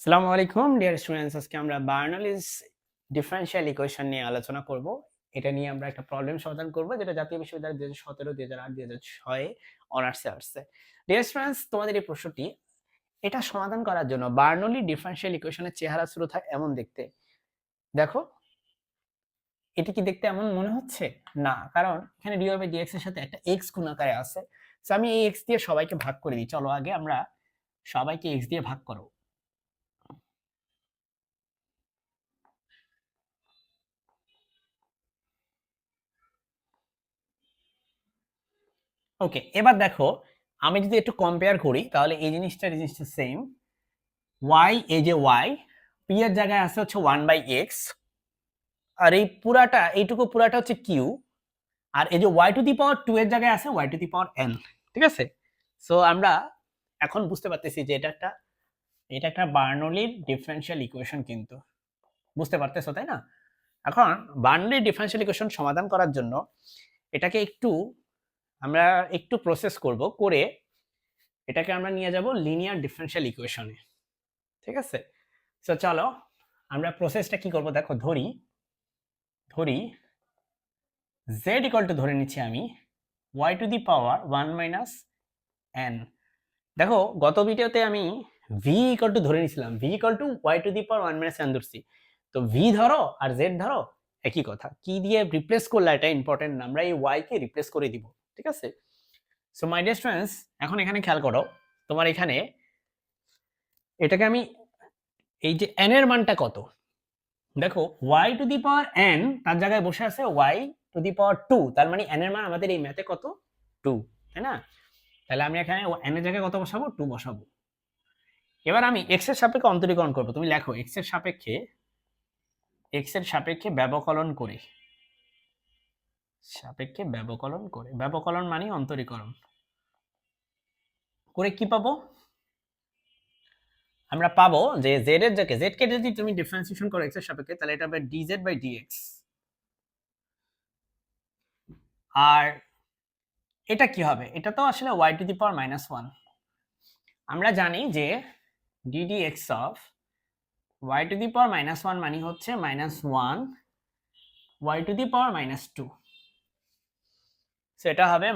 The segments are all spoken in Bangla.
আসসালামু আলাইকুম ডিয়ার স্টুডেন্টস, আজকে আমরা বার্নৌলিস ডিফারেনশিয়াল ইকুয়েশন নিয়ে আলোচনা করব। এটা নিয়ে আমরা একটা প্রবলেম সমাধান করব, যেটা জাতীয় বিশ্ববিদ্যালয় 2017, 2008, 2006 অনার্সে আসছে। ডিয়ার স্টুডেন্টস, তোমাদের এই প্রশ্নটি, এটা সমাধান করার জন্য বার্নৌলি ডিফারেনশিয়াল ইকুয়েশনের চেহারা স্রোত হয় এমন দেখতে। দেখো, এটি কি দেখতে এমন মনে হচ্ছে? না, কারণ এখানে dy বাই dx এর সাথে একটা x গুণ আকারে আছে। সো আমি এই x দিয়ে সবাইকে ভাগ করে দিই। চলো আগে আমরা সবাইকে x দিয়ে ভাগ করব। ওকে, এবার দেখো, আমি যদি একটু কম্পেয়ার করি তাহলে এই জিনিসটা সেম। y, এই যে y, p এর জায়গায় আছে হচ্ছে 1/x, আর এই পুরাটা, এইটুকু পুরাটা হচ্ছে q, আর এই যে y টু দি পাওয়ার 2 এর জায়গায় আছে y to the power n। ঠিক আছে? সো আমরা এখন বুঝতে পারতেছি যে এটা একটা বার্নৌলির ডিফারেনশিয়াল ইকুয়েশন, কিন্তু বুঝতে পারতেছো তাই না? এখন বার্নৌলির ডিফারেনশিয়াল ইকুয়েশন সমাধান করার জন্য এটাকে আমরা একটু প্রসেস করব, করে এটাকে আমরা নিয়ে যাব লিনিয়ার ডিফারেনশিয়াল ইকুয়েশনে। ঠিক আছে? সো চলো আমরা প্রসেসটা কি করব, দেখো ধরি z ইকুয়াল টু, ধরে নিচ্ছি আমি y to the power 1 minus n। দেখো গত ভিডিওতে আমি v ইকুয়াল টু ধরে নিছিলাম, v equal to y to the power 1 minus n ধরছি। তো v ধরো আর z ধরো, একই কথা। কি দিয়ে রিপ্লেস করলে এটা ইম্পর্টেন্ট না, আমরা এই y কে রিপ্লেস করে দিব। ঠিক আছে? সো মাই ডিয়ার স্টুডেন্টস, এখন এখানে খেয়াল করো, তোমার এখানে এটাকে আমি, এই যে n এর মানটা কত, দেখো y to the power n তার জায়গায় বসে আছে y টু দি পাওয়ার 2, তার মানে n এর মান আমাদের এই ম্যাথে কত? 2, তাই না? তাহলে আমি এখানে n এর জায়গায় কত বসাবো? 2 বসাবো। এবার আমি x এর সাপেক্ষে অন্তরীকরণ করব। তুমি লেখো x এর সাপেক্ষে ব্যবকলন করে, ব্যবকলন মানে অন্তরীকরণ করে কি পাবো? আমরা পাবো যে z এর জায়গায়, z কে যদি তুমি ডিফারেন্সিয়েশন করো x এর সাপেক্ষে, তাহলে এটা হবে dz বাই dx। আর এটা কি হবে? এটা তো আসলে y টু দি পাওয়ার -1। আমরা জানি যে ddx of y to the power -1 মানে হচ্ছে -1 y to the power -2। So এটা হবে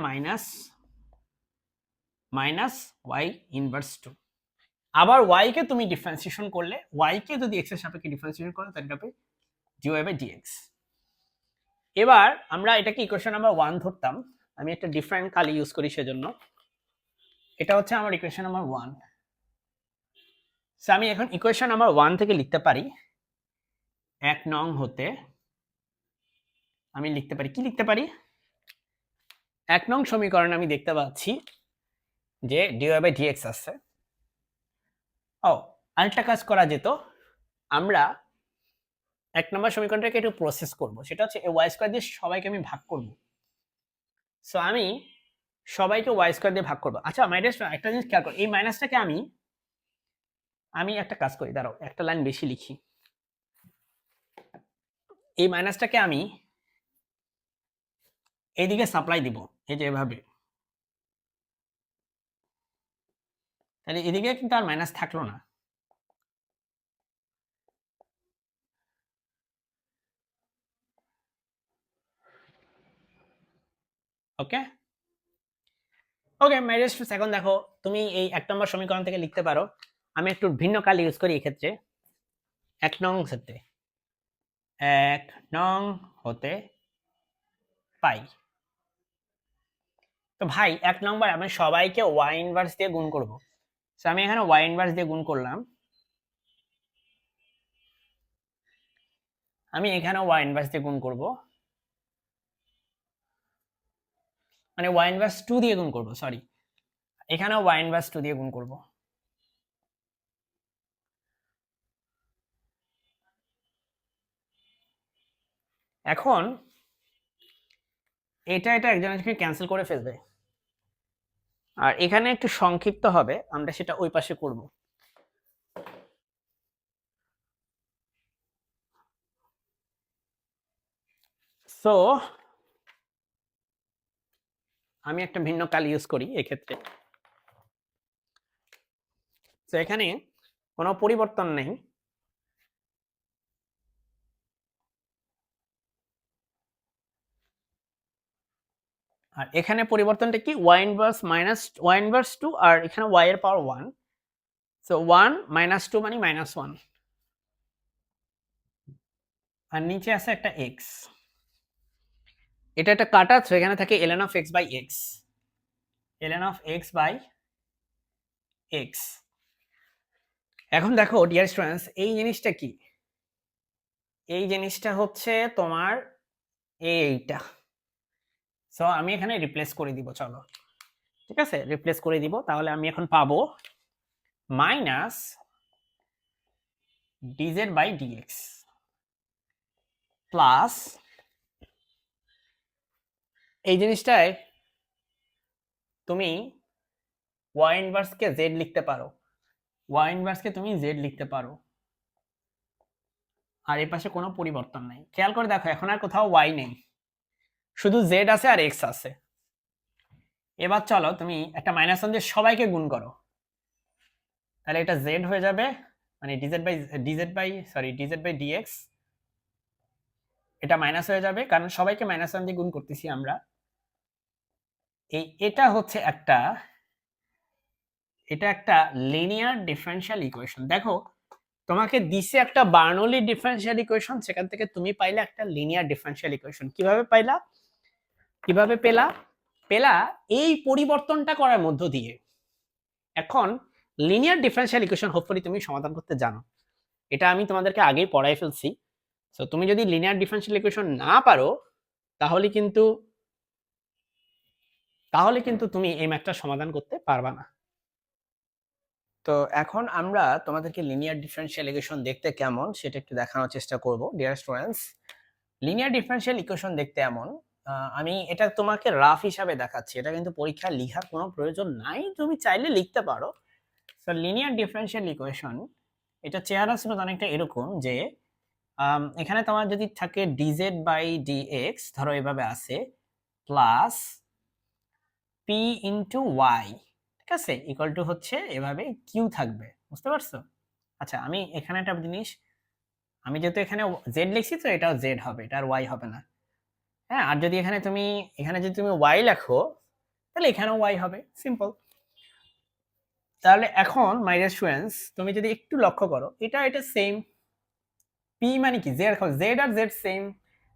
মাইনাস y ইনভার্স 2। আবার y কে তুমি ডিফারেন্সিয়েশন করলে, y কে যদি x এর সাপেক্ষে ডিফারেন্সিয়েশন করো, তাহলে হবে dy বাই dx। এবার আমরা এটাকে ইকুয়েশন নাম্বার 1 ধরতাম, আমি একটা ডিফারেন্ট কালি ইউজ করি সেজন্য। এটা হচ্ছে আমার ইকুয়েশন নাম্বার 1। সো আমি এখন ইকুয়েশন নাম্বার 1 থেকে লিখতে পারি, 1 নং হতে আমি লিখতে পারি, কি লিখতে পারি? 1 নং সমীকরণ আমি দেখতে পাচ্ছি যে dy বাই dx আছে। ও, আরেকটা কাজ করা যেত, আমরা 1 নম্বর সমীকরণটাকে একটু প্রসেস করব। সেটা হচ্ছে এই y স্কয়ার দিয়ে সবাইকে আমি ভাগ করব। সো আমি সবাইকে y স্কয়ার দিয়ে ভাগ করব। আচ্ছা মাই ডিয়ার, একটা জিনিস খেয়াল করো, এই মাইনাসটাকে আমি একটা কাজ করি, দাঁড়াও একটা লাইন বেশি লিখি। এই মাইনাসটাকে আমি এইদিকে সাপ্লাই দিব, এই যে এভাবে। তাহলে এদিকে কিন্তু আর মাইনাস থাকলো না। ওকে ওকে মাই ডিয়ার, এখন দেখো তুমি এই 1 নম্বর সমীকরণ থেকে লিখতে পারো। আমি একটু ভিন্ন কালি ইউজ করি এক্ষেত্রে। 1 নং হতে পাই। তো ভাই 1 নম্বর আমি সবাইকে y ইনভার্স দিয়ে গুণ করব। সো আমি এখানে y ইনভার্স দিয়ে গুণ করলাম, আমি এখানে y ইনভার্স দিয়ে গুণ করব, মানে y ইনভার্স 2 দিয়ে গুণ করব, সরি, এখানেও y ইনভার্স 2 দিয়ে গুণ করব। এখন এটা একজনকে ক্যান্সেল করে ফেলবে, আর এখানে একটু সংক্ষিপ্ত হবে, আমরা সেটা ওই পাশে করব। সো আমি একটা ভিন্ন কালি ইউজ করি এক্ষেত্রে। তো এখানে কোনো পরিবর্তন নেই। আর এখানে পরিবর্তনটা কি, y inverse minus y inverse 2 আর এখানে y এর পাওয়ার 1, সো 1 মাইনাস 2 মানে মাইনাস 1, আর নিচে আছে একটা x, এটা একটা কাটা, সো এখানে থাকে ln of x by x, ln of x by x। এখন দেখো ডিয়ার স্টুডেন্টস, এই জিনিসটা কি, এই জিনিসটা হচ্ছে তোমার এইটা, সো আমি এখানে রিপ্লেস করে দিব, চলো ঠিক আছে রিপ্লেস করে দিব। তাহলে আমি এখন পাবো minus dz by dx plus এই জিনিসটায় তুমি y ইনভার্সকে z লিখতে পারো, y ইনভার্সকে তুমি z লিখতে পারো, আর এই পাশে কোনো পরিবর্তন নাই। খেয়াল করে দেখো এখন আর কোথাও y নেই, শুধু z আছে আর x আছে। এবার চলো তুমি একটা মাইনাস ওয়ান দিয়ে সবাইকে গুণ করো, তাহলে এটা z হয়ে যাবে, মানে dz বাই dx, এটা মাইনাস হয়ে যাবে কারণ সবাইকে মাইনাস ওয়ান দিয়ে গুণ করতেছি আমরা। এটা হচ্ছে একটা, এটা একটা লিনিয়ার ডিফারেনশিয়াল ইকুয়েশন। দেখো তোমাকে দিছে একটা বার্নৌলি ডিফারেনশিয়াল ইকুয়েশন, সেখান থেকে তুমি পাইলে একটা লিনিয়ার ডিফারেনশিয়াল ইকুয়েশন। কিভাবে পাইলা, কিভাবে পেলা এই পরিবর্তনটা করার মধ্য দিয়ে। এখন লিনিয়ার ডিফারেনশিয়াল ইকুয়েশন হোপফুলি তুমি সমাধান করতে জানো, এটা আমি তোমাদেরকে আগেই পড়াই ফেলছি। সো তুমি যদি লিনিয়ার ডিফারেনশিয়াল ইকুয়েশন না পারো তাহলে কিন্তু তুমি এই ম্যাথটা সমাধান করতে পারবা না। তো এখন আমরা তোমাদেরকে লিনিয়ার ডিফারেনশিয়াল ইকুয়েশন দেখতে কেমন সেটা একটু দেখানোর চেষ্টা করব dear students. Linear differential equation দেখতে এমন, আমি এটা তোমাকে রাফ হিসাবে দেখাচ্ছি, এটা কিন্তু পরীক্ষা লেখার কোনো প্রয়োজন নাই, তুমি চাইলে লিখতে পারো। সো লিনিয়ার ডিফারেনশিয়াল ইকুয়েশন, এটা চেহারা ছিল অনেকটা এরকম যে এখানে তোমার যদি থাকে dz বাই dx, ধরো এভাবে আছে, প্লাস p ইন্টু y, ঠিক আছে, ইকুয়াল টু হচ্ছে এভাবে কিউ থাকবে, বুঝতে পারছো? আচ্ছা আমি এখানে একটা জিনিস, আমি যেহেতু এখানে z লিখছি তো এটাও z হবে, এটা আর y হবে না। হ্যাঁ, আর যদি এখানে যদি তুমি y লেখো তাহলে এখানেও y হবে, সিম্পল। তাহলে এখন মাই ডিয়ার স্টুডেন্টস তুমি যদি একটু লক্ষ্য করো, এটা সেম, p মানে কি, z আর z সেম,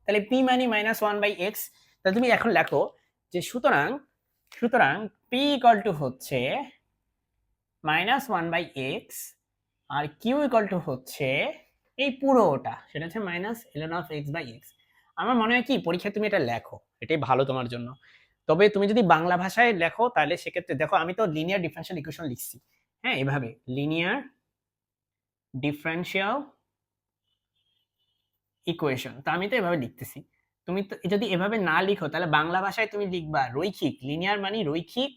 তাহলে p মানে -1/x। তাহলে তুমি এখন লেখো যে সুতরাং p ইকুয়াল টু হচ্ছে -1/x R q equal to হচ্ছে এই পুরোটা, সেটা হচ্ছে -ln of x/x। আমার মনে হয় কি পরীক্ষায় তুমি এটা লেখো, এটাই ভালো তোমার জন্য। তবে তুমি যদি বাংলা ভাষায় লেখো তাহলে সেক্ষেত্রে দেখো আমি তো লিনিয়ার ডিফারেনশিয়াল ইকুয়েশন লিখছি, হ্যাঁ এভাবে লিনিয়ার ডিফারেনশিয়াল ইকুয়েশন, তো আমি তো এভাবে লিখতেছি। তুমি তো যদি এভাবে না লিখো তাহলে বাংলা ভাষায় তুমি লিখবা রৈখিক, লিনিয়ার মানে রৈখিক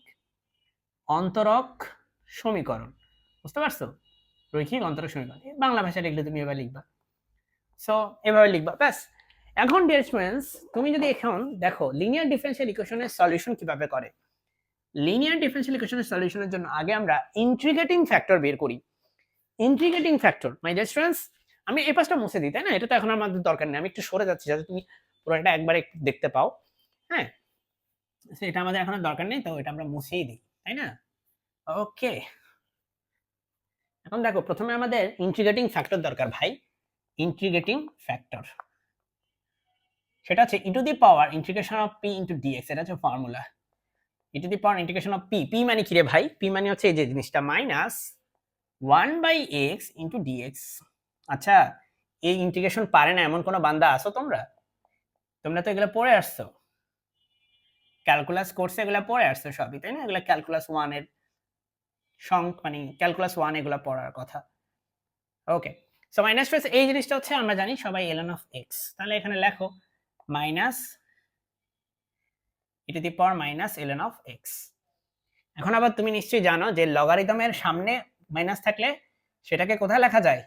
অন্তরক সমীকরণ, বুঝতে পারছো? রৈখিক অন্তরক সমীকরণ বাংলা ভাষায় লিখলে তুমি এভাবে লিখবা, সো এভাবে লিখবা ব্যাস। এখন ডিয়ার স্টুডেন্টস তুমি যদি এখন দেখো লিনিয়ার ডিফারেনশিয়াল ইকুয়েশনের সলিউশন কিভাবে করে। লিনিয়ার ডিফারেনশিয়াল ইকুয়েশনের সলিউশনের জন্য আগে আমরা ইন্টিগ্রেটিং ফ্যাক্টর বের করি। Integrating factor my dear students, আমি এই পাশটা মুছে দিই, তাই না? এটা তো এখন আমাদের দরকার নেই, আমি একটু সরে যাচ্ছি যাতে তুমি পুরোটা একবারে একটু দেখতে পাও। হ্যাঁ, এটা আমাদের এখন দরকার নেই, তো এটা আমরা মুছেই দিই, তাই না? ওকে, এখন দেখো প্রথমে আমাদের ইন্টিগ্রেটিং ফ্যাক্টর দরকার ভাই, ইন্টিগ্রেটিং ফ্যাক্টর সেটা হচ্ছে e to the power integration of p into dx, এটা হচ্ছে formula. E to the power integration of p মানে কি রে ভাই? p মানে হচ্ছে এই যে জিনিসটা -1/x ইনটু dx। আচ্ছা, এই ইন্টিগ্রেশন পারে না এমন কোন বান্দা আছো তোমরা? তোমরা তো এগুলো পড়ে আসছো, ক্যালকুলাস কোর্সে এগুলো পড়ে আসছো সবই, তাই না? এগুলো ক্যালকুলাস 1 এর মানে ক্যালকুলাস 1 এগুলো পড়ার কথা। ওকে, সো মাইনাস এই জিনিসটা হচ্ছে আমরা জানি সবাই ln of x, তাহলে এখানে লেখো minus e to the power minus ln of x। এখন আবার তুমি নিশ্চয়ই জানো যে লগারিদমের সামনে মাইনাস থাকলে সেটাকে কোথায় লেখা যায়?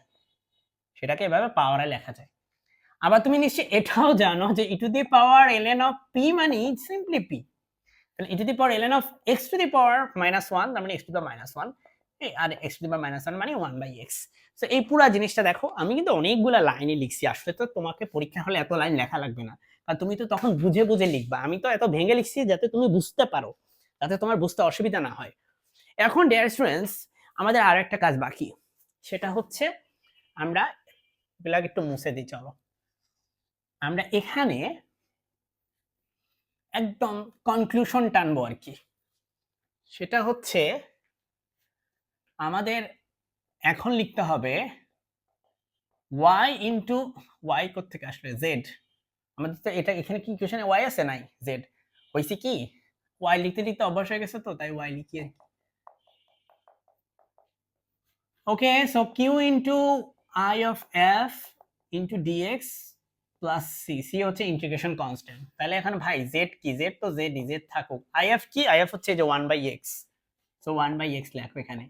সেটাকে এভাবে পাওয়ারে লেখা যায়। আবার তুমি নিশ্চয়ই এটাও জানো যে e to the power ln of p মানে সিম্পলি p, তাহলে e to the power ln of x to the power -1, তার মানে x টু দি পাওয়ার -1, আর x to the power minus 1 মানে 1/x। সো এই পুরো জিনিসটা দেখো, আমি কিন্তু অনেকগুলা লাইনে লিখছি। আসলে তো তোমাকে পরীক্ষা হলে এত লাইন লেখা লাগবে না, কারণ তুমি তো তখন বুঝে বুঝে লিখবা। আমি তো এত ভেঙে লিখছি যাতে তুমি বুঝতে পারো, যাতে তোমার বুঝতে অসুবিধা না হয়। এখন ডিয়ার স্টুডেন্টস, আমাদের আরো একটা কাজ বাকি, সেটা হচ্ছে আমরা এগুলাকে একটু মুছে দিই। চলো আমরা এখানে একদম কনক্লুশন টানবো আর কি। সেটা হচ্ছে আমাদের এখন লিখতে হবে y ইন্টু y কোত্থেকে আসলে z। আমাদের তো এটা এখানে কি ইকুয়েশনে y আছে নাই, z হইছে কি y লিখতে লিখতে অভ্যাস হয়ে গেছে, তো তাই y লিখি আর কি। Okay, so q into i of f into dx plus c। c হচ্ছে ইন্টিগ্রেশন কনস্ট্যান্ট। তাহলে এখন ভাই z কি, z তো z dz থাকুক। if কি, if হচ্ছে যে 1/x, সো 1/x লেখো এখানে।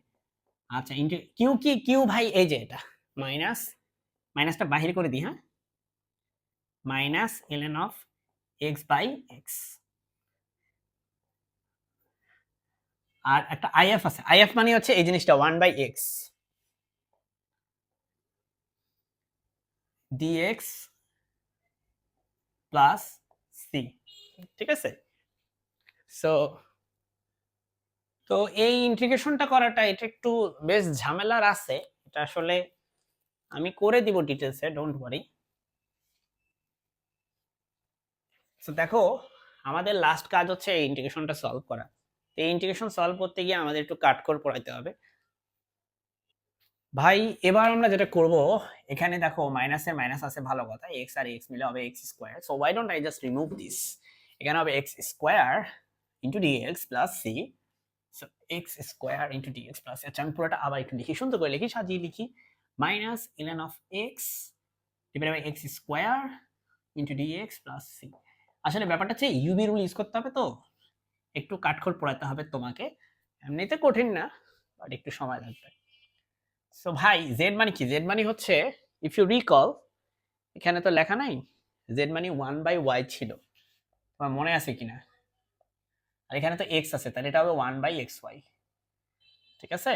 আচ্ছা ইন্টু q কি, q ভাই এই যে এটা মাইনাস, মাইনাসটা বাহির করে দিই, হ্যাঁ, মাইনাস ln অফ x/x। আর একটা if আছে, if মানে হচ্ছে এই জিনিসটা 1/x dx প্লাস c, ঠিক আছে। সো তো এই ইন্টিগ্রেশনটা করাটা এটা একটু বেশ ঝামেলার আছে। এটা আসলে আমি করে দিব ডিটেলসে, ডোন্ট ওয়ারি। সো দেখো, আমাদের লাস্ট কাজ হচ্ছে এই ইন্টিগ্রেশনটা সলভ করা। এই ইন্টিগ্রেশন সলভ করতে গিয়ে আমাদের একটু কাটকোর পড়াইতে হবে ভাই। এবার আমরা যেটা করব, এখানে দেখো মাইনাসে মাইনাস আছে, ভালো কথা, x আর x মিলে হবে x square. So why don't I just remove this? এখানে হবে x square into dx plus c। So x square into dx plus, আচ্ছা আমি পুরোটা আবার একটু লিখি, সুন্দর করে লিখি, সাজিয়ে লিখি। Minus ln of x divided by x square into dx plus c। আসলে ব্যাপারটা হচ্ছে ইউবি রুল ইউজ করতে হবে, তো একটু কাটখোর পড়াতে হবে তোমাকে। এমনিতে কঠিন না, বাট একটু সময় লাগবে। সো ভাই জেড মানে কি, জেড মানে হচ্ছে, ইফ ইউ রিকল, এখানে তো লেখা নাই জেড মানে 1/y ছিল, তোমার মনে আছে কিনা? আর এখানে তো x আছে, তাহলে এটা হবে 1/xy, ঠিক আছে।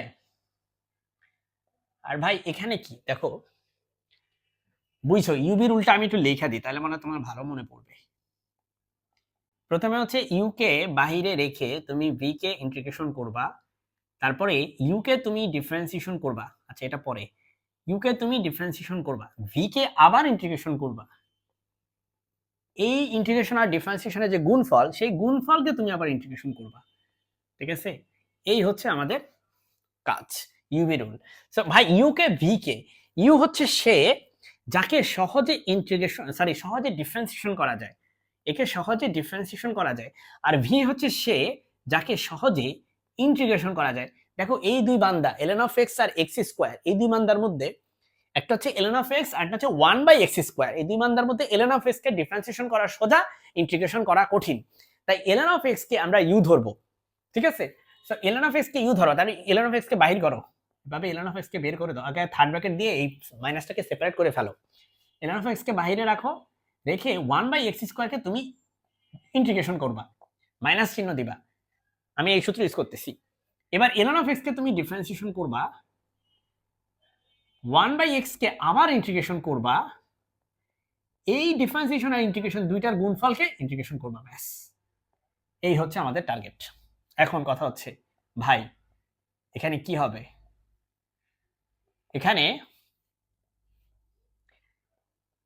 আর ভাই এখানে কি দেখো, বুঝছো, ইউবি রুলটা আমি একটু লেখা দিই, তাহলে মনে হয় তোমার ভালো মনে পড়বে। প্রথমে হচ্ছে ইউ কে বাহিরে রেখে তুমি ভি কে ইন্টিগ্রেশন করবা, তারপরে ইউ কে তুমি ডিফারেন্সিয়েশন করবা। আচ্ছা এটা পরে, ইউ কে তুমি ডিফারেন্সিয়েশন করবা, ভি কে আবার ইন্টিগ্রেশন করবা। এই ইন্টিগ্রেশন আর ডিফারেন্সিয়েশনের যে গুণফল, সেই গুণফলকে তুমি আবার ইন্টিগ্রেশন করবা, ঠিক আছে। এই হচ্ছে আমাদের কাজ, ইউবি রুল। সো ভাই ইউ কে ভি কে, ইউ হচ্ছে সে যাকে সহজে ইন্টিগ্রেশন সহজে ডিফারেন্সিয়েশন করা যায়, একে সহজে ডিফারেন্সিয়েশন করা যায়। আর ভি হচ্ছে সে যাকে সহজে ইন্টিগ্রেশন করা যায়। দেখো এই দুই বান্দা ln অফ x আর x স্কয়ার, এই দুই বান্দার মধ্যে একটা হচ্ছে ln অফ x আর একটা হচ্ছে 1/x স্কয়ার। এই দুই বান্দার মধ্যে ln of x K differentiation করা সোজা, ইন্টিগ্রেশন করা কঠিন। তাই ln অফ x কে আমরা ইউ ধরবো, ঠিক আছে। সো ln অফ x কে ইউ ধরো, তাহলে ln অফ x কে বাহির করো, এভাবে ln অফ x কে বের করে দাও। আগে থার্ড ব্র্যাকেট দিয়ে এই মাইনাসটাকে সেপারেট করে ফেলো, ln অফ x কে বাহিরে রাখো, রেখে 1/x স্কয়ার কে তুমি ইন্টিগ্রেশন করবা, মাইনাস চিহ্ন দিবা। আমি এই সূত্র ইউজ করতেছি। এবার ln অফ x কে তুমি ডিফারেন্সিয়েশন করবা, 1/x কে আবার ইন্টিগ্রেশন করবা, এই ডিফারেন্সিয়েশন আর ইন্টিগ্রেশন দুইটার গুণফলকে ইন্টিগ্রেশন করবা, ব্যাস এই হচ্ছে আমাদের টার্গেট। এখন কথা হচ্ছে ভাই এখানে কি হবে, এখানে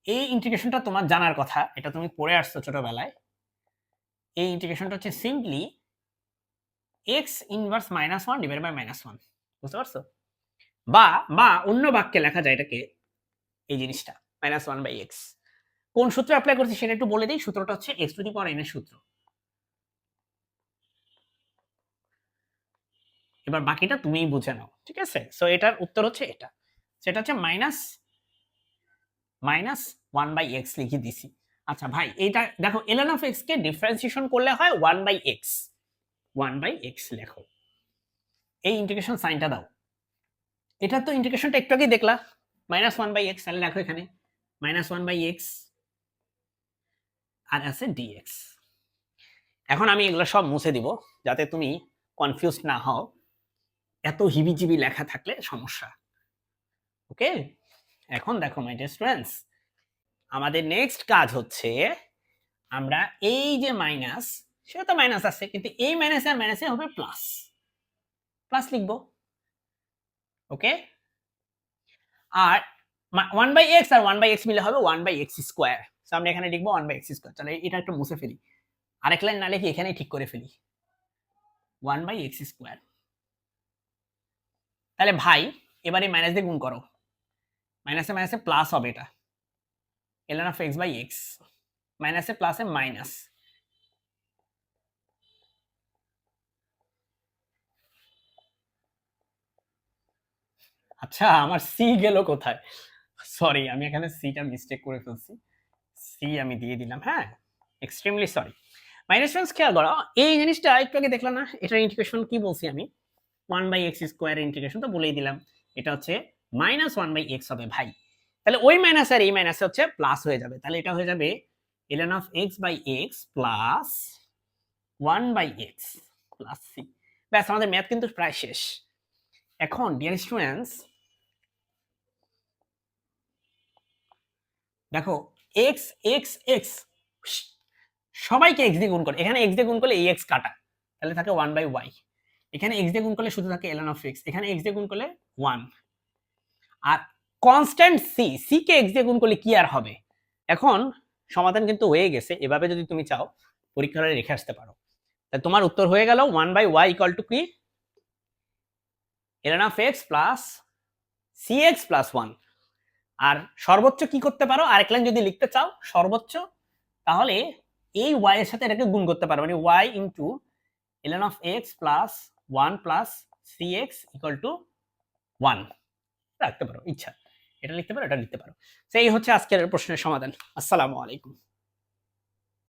এই ইন্টিগ্রেশনটা তোমার জানার কথা, এটা তুমি পড়ে আসছো ছোটবেলায়। এই ইন্টিগ্রেশনটা হচ্ছে simply x inverse -1 divided by -1, বুঝতে পারছো? বা বা অন্য বাক্যে লেখা যায় এটাকে, এই জিনিসটা -1/x। কোন সূত্র অ্যাপ্লাই করছি সেটা একটু বলে দিই। সূত্রটা হচ্ছে x to the power n এর সূত্র। এবার বাকিটা তুমিই বুঝে নাও, ঠিক আছে। সো এটার উত্তর হচ্ছে এটা, সেটা হচ্ছে -1/x লিখে দিছি। আচ্ছা ভাই এটা দেখো ln of x K differentiation করলে হয় 1/x, 1/x লেখো, এই ইন্টিগ্রেশন সাইনটা দাও। এটা তো ইন্টিগ্রেশনটা একটু আগেই দেখলা, -1/x, তাহলে লেখো এখানে -1/x আর আছে dx। এখন আমি এগুলো সব মুছে দিব যাতে তুমি কনফিউজ না হও। এত হিবিজিবি লেখা থাকলে সমস্যা। ওকে, এখন দেখো মাই ডিয়ার স্টুডেন্টস, আমাদের নেক্সট কাজ হচ্ছে আমরা এই যে মাইনাস, সেটা তো মাইনাস আছে, কিন্তু এই মাইনাসে আর মাইনাসে হবে প্লাস, প্লাস লিখবো। ওকে, আর 1/x আর 1/x মিলে হবে 1/x স্কয়ার। সো আমরা এখানে লিখবো 1/x স্কয়ার। তাহলে এটা একটু মুছে ফেলি, আরেক লাইন না লিখে এখানেই ঠিক করে ফেলি, 1/x স্কয়ার। তাহলে ভাই এবার এই মাইনাস দিয়ে গুণ করো, মাইনাসে মাইনাসে প্লাস হবে, এটা ln of x by x, মাইনাসে প্লাসে মাইনাস, আচ্ছা আমার সি গেল কোথায়, সরি আমি এখানে সিটা মিস্টেক করে ফেলছি, সি আমি দিয়ে দিলাম, হ্যাঁ এক্সট্রিমলি সরি। মাইনাস ফ্রেন্ডস খেয়াল করো, এই জিনিসটা একটু আগে দেখলাম না, এটার ইন্টিগ্রেশন কি বলছি আমি, 1/x স্কয়ার ইন্টিগ্রেশন তো বলেই দিলাম, এটা হচ্ছে -1/x হবে ভাই। তাহলে ওই মাইনাস আর এই মাইনাস হচ্ছে প্লাস হয়ে যাবে, তাহলে এটা হয়ে যাবে ln of x by x plus 1/x plus c। ব্যাস, আমাদের ম্যাথ কিন্তু প্রায় শেষ। এখন ডিয়ার স্টুডেন্টস দেখো, x x x সবাইকে x দিয়ে গুণ করে, এখানে x দিয়ে গুণ করলে এই x কাটা, তাহলে থাকে 1/y, এখানে x দিয়ে গুণ করলে শুধু থাকে ln of x, এখানে x দিয়ে গুণ করলে 1, আর কনস্ট্যান্ট c কে x দিয়ে গুণ করলে কি আর হবে। এখন সমাধান কিন্তু হয়ে গেছে, এভাবে যদি তুমি চাও পরীক্ষা হলে রেখে আসতে পারো। তাহলে তোমার উত্তর হয়ে গেল 1/y ইকুয়াল টু কি, ln of x plus cx plus 1। আর সর্বোচ্চ কি করতে পারো, আরেক লাইন যদি লিখতে চাও সর্বোচ্চ, তাহলে এই y এর সাথে এটাকে গুণ করতে পারো, মানে y into ln of x plus 1 plus cx equal to 1 রাখতে পারো, ইচ্ছা এটা লিখতে পারো, এটা লিখতে পারো। সেই হচ্ছে আজকের প্রশ্নের সমাধান। আসসালামু আলাইকুম।